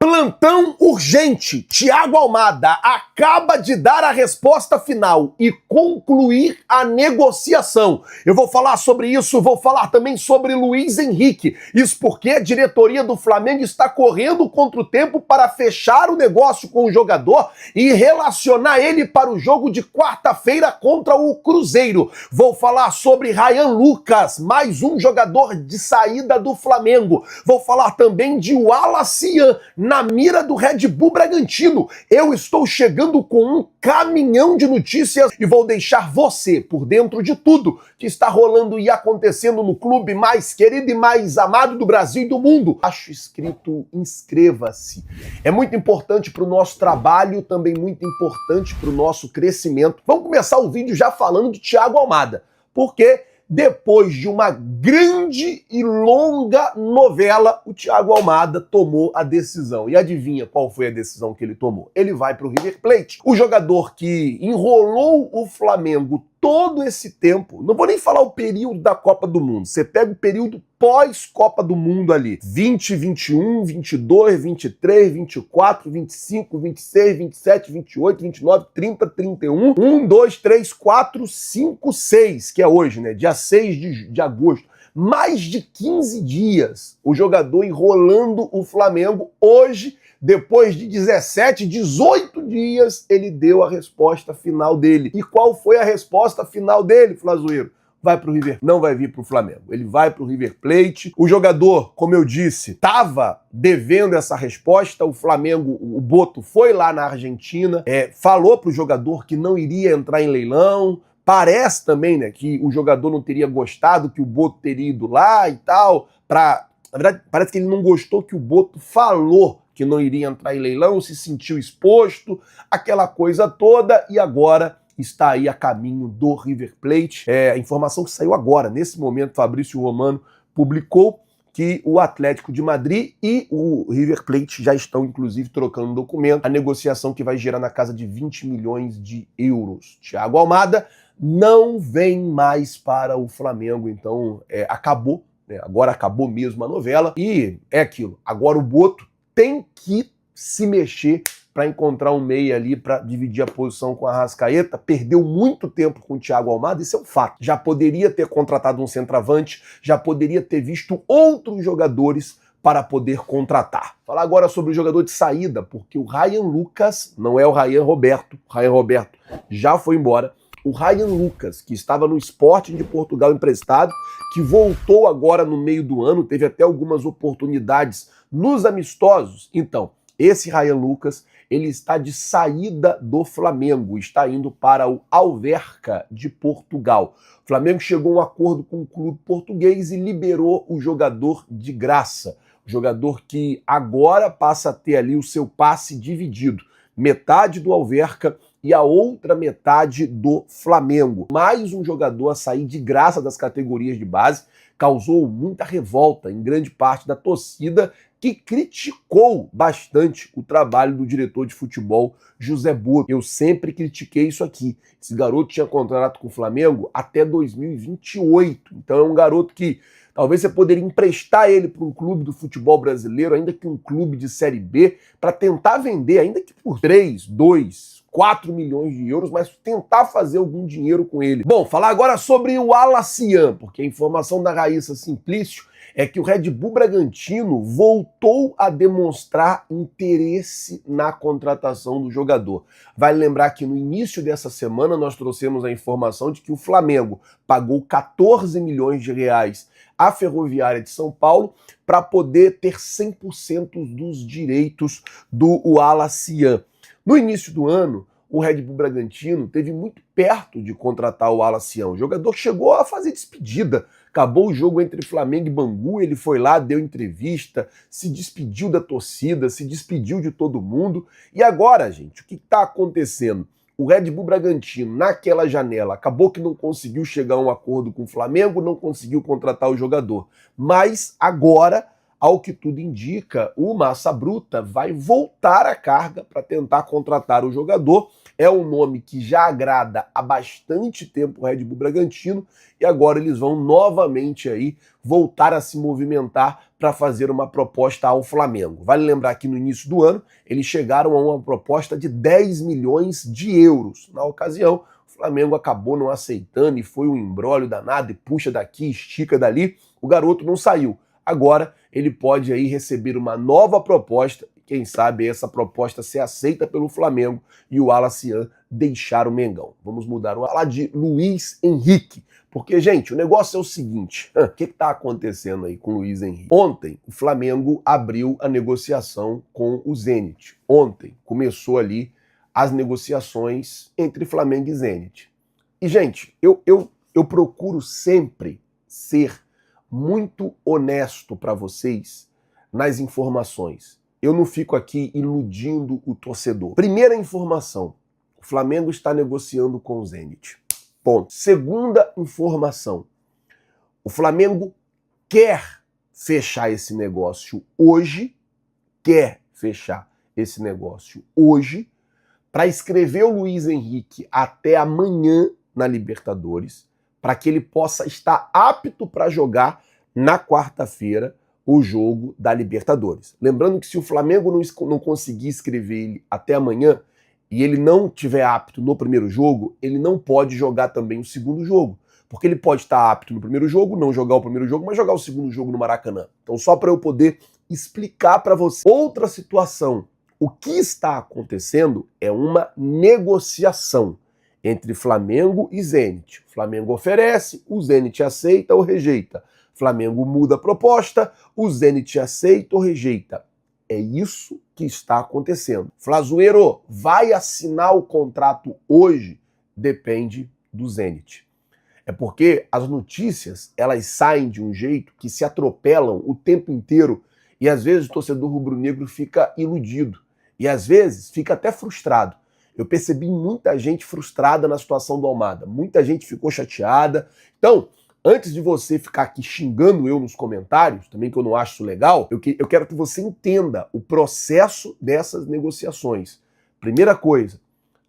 Plantão urgente. Thiago Almada acaba de dar a resposta final e concluir a negociação. Eu vou falar sobre isso, vou falar também sobre Luiz Henrique. Isso porque a diretoria do Flamengo está correndo contra o tempo para fechar o negócio com o jogador e relacionar ele para o jogo de quarta-feira contra o Cruzeiro. Vou falar sobre Ryan Lucas, mais um jogador de saída do Flamengo. Vou falar também de Wallace Yan, na mira do Red Bull Bragantino. Eu estou chegando com um caminhão de notícias e vou deixar você por dentro de tudo que está rolando e acontecendo no clube mais querido e mais amado do Brasil e do mundo. Acho escrito inscreva-se. É muito importante para o nosso trabalho, também muito importante para o nosso crescimento. Vamos começar o vídeo já falando de Thiago Almada, porque depois de uma grande e longa novela, o Thiago Almada tomou a decisão. E adivinha qual foi a decisão que ele tomou? Ele vai para o River Plate. O jogador que enrolou o Flamengo todo esse tempo, não vou nem falar o período da Copa do Mundo, você pega o período pós-Copa do Mundo ali, 20, 21, 22, 23, 24, 25, 26, 27, 28, 29, 30, 31, 1, 2, 3, 4, 5, 6, que é hoje, né, dia 6 de agosto. Mais de 15 dias o jogador enrolando o Flamengo. Hoje, depois de 17, 18 dias, ele deu a resposta final dele. E qual foi a resposta final dele, Flazoeiro? Vai pro River, não vai vir pro Flamengo. Ele vai pro River Plate. O jogador, como eu disse, estava devendo essa resposta. O Flamengo, o Boto foi lá na Argentina, falou pro jogador que não iria entrar em leilão. Parece também, né, que o jogador não teria gostado, que o Boto teria ido lá e tal. Na verdade, parece que ele não gostou que o Boto falou que não iria entrar em leilão, se sentiu exposto, aquela coisa toda, e agora está aí a caminho do River Plate. A informação que saiu agora, nesse momento, Fabrício Romano publicou que o Atlético de Madrid e o River Plate já estão, inclusive, trocando documento, a negociação que vai gerar na casa de 20 milhões de euros. Thiago Almada não vem mais para o Flamengo, então acabou, né? Agora acabou mesmo a novela, e é aquilo, agora o Boto tem que se mexer para encontrar um meia ali para dividir a posição com a Arrascaeta. Perdeu muito tempo com o Thiago Almada, isso é um fato. Já poderia ter contratado um centroavante, já poderia ter visto outros jogadores para poder contratar. Falar agora sobre o jogador de saída, porque o Ryan Lucas não é o Ryan Roberto. O Ryan Roberto já foi embora. O Ryan Lucas, que estava no Sporting de Portugal emprestado, que voltou agora no meio do ano, teve até algumas oportunidades nos amistosos. Então, esse Ryan Lucas, ele está de saída do Flamengo, está indo para o Alverca de Portugal. O Flamengo chegou a um acordo com o clube português e liberou o jogador de graça. O jogador que agora passa a ter ali o seu passe dividido. Metade do Alverca e a outra metade do Flamengo. Mais um jogador a sair de graça das categorias de base, causou muita revolta em grande parte da torcida, que criticou bastante o trabalho do diretor de futebol, José Boto. Eu sempre critiquei isso aqui. Esse garoto tinha contrato com o Flamengo até 2028. Então é um garoto que talvez você poderia emprestar ele para um clube do futebol brasileiro, ainda que um clube de Série B, para tentar vender, ainda que por 3, 2, 4 milhões de euros, mas tentar fazer algum dinheiro com ele. Bom, falar agora sobre o Wallace Yan, porque a informação da Raíssa Simplício é que o Red Bull Bragantino voltou a demonstrar interesse na contratação do jogador. Vale lembrar que no início dessa semana nós trouxemos a informação de que o Flamengo pagou 14 milhões de reais à Ferroviária de São Paulo para poder ter 100% dos direitos do Wallace Yan. No início do ano, o Red Bull Bragantino esteve muito perto de contratar o Wallace Yan. O jogador chegou a fazer despedida. Acabou o jogo entre Flamengo e Bangu, ele foi lá, deu entrevista, se despediu da torcida, se despediu de todo mundo. E agora, gente, o que está acontecendo? O Red Bull Bragantino, naquela janela, acabou que não conseguiu chegar a um acordo com o Flamengo, não conseguiu contratar o jogador. Mas agora, ao que tudo indica, o Massa Bruta vai voltar à carga para tentar contratar o jogador É um nome que já agrada há bastante tempo o Red Bull Bragantino e agora eles vão novamente aí voltar a se movimentar para fazer uma proposta ao Flamengo. Vale lembrar que no início do ano eles chegaram a uma proposta de 10 milhões de euros. Na ocasião, o Flamengo acabou não aceitando e foi um imbróglio danado e puxa daqui, estica dali. O garoto não saiu. Agora ele pode aí receber uma nova proposta, quem sabe essa proposta ser aceita pelo Flamengo e o Alacian deixar o Mengão. Vamos mudar o falar de Luiz Henrique, porque, gente, o negócio é o seguinte, o que está acontecendo aí com o Luiz Henrique? Ontem, o Flamengo abriu a negociação com o Zenit. Ontem começou ali as negociações entre Flamengo e Zenit. E, gente, eu procuro sempre ser muito honesto para vocês nas informações. Eu não fico aqui iludindo o torcedor. Primeira informação, o Flamengo está negociando com o Zenit. Ponto. Segunda informação, o Flamengo quer fechar esse negócio hoje, para escrever o Luiz Henrique até amanhã na Libertadores, para que ele possa estar apto para jogar na quarta-feira o jogo da Libertadores. Lembrando que se o Flamengo não conseguir escrever ele até amanhã e ele não tiver apto no primeiro jogo, ele não pode jogar também o segundo jogo. Porque ele pode estar apto no primeiro jogo, não jogar o primeiro jogo, mas jogar o segundo jogo no Maracanã. Então só para eu poder explicar para você. Outra situação, o que está acontecendo é uma negociação entre Flamengo e Zenit. O Flamengo oferece, o Zenit aceita ou rejeita. Flamengo muda a proposta, o Zenit aceita ou rejeita. É isso que está acontecendo. Flazueiro, vai assinar o contrato hoje? Depende do Zenit. É porque as notícias, elas saem de um jeito que se atropelam o tempo inteiro e às vezes o torcedor rubro-negro fica iludido e às vezes fica até frustrado. Eu percebi muita gente frustrada na situação do Almada. Muita gente ficou chateada. Então, antes de você ficar aqui xingando eu nos comentários, também que eu não acho isso legal, eu quero que você entenda o processo dessas negociações. Primeira coisa,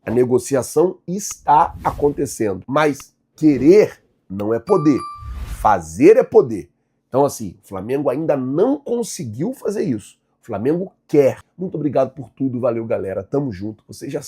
a negociação está acontecendo, mas querer não é poder, fazer é poder. Então, assim, o Flamengo ainda não conseguiu fazer isso. O Flamengo quer. Muito obrigado por tudo, valeu, galera. Tamo junto. Vocês já